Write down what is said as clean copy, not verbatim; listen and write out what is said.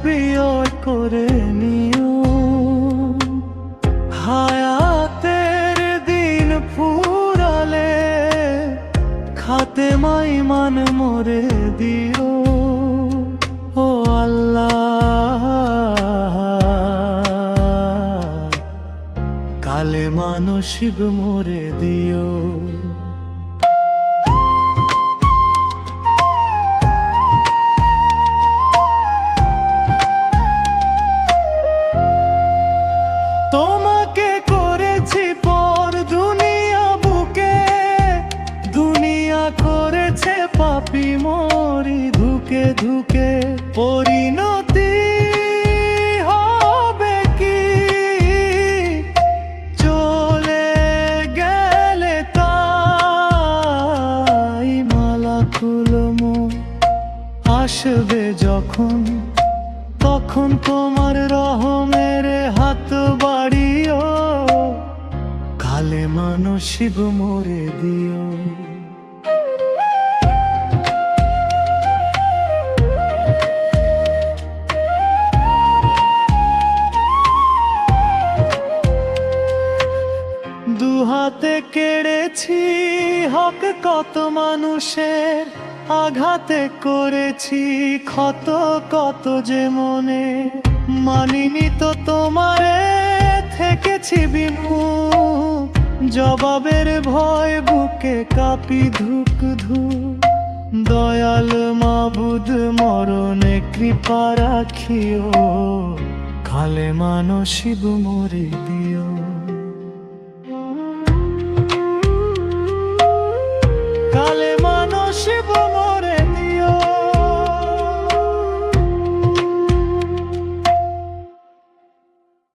প্রিয় করে নিও। হায়াতের দিন ফুরালে খাতেমাই মান মোরে দিও। ও আল্লাহ, কালেমা নসিব মোরে দিও। তোমাকে করেছি পর দুনিয়া বুকে, দুনিয়া করেছে পাপী মরি ধুকে ধুকে। পরিণতি হবে কি চলে গেলে তাই, মালাকুল মউত আসবে যখন, তখন তোমার রহমের হাত বাড়িও। কালেমা নসিব মোরে দিও। দুহাতে কেড়েছি হক কত মানুষের, আঘাতে করেছি ক্ষত কত যে মনে। মানিনি তো তোমারে থেকেছি বিমুখ, জবাবের ভয় বুকে কাঁপি ধুক ধুক। দয়াল মাবুদ মরণে কৃপা রাখিও, কালেমা নসিব মোরে দিও।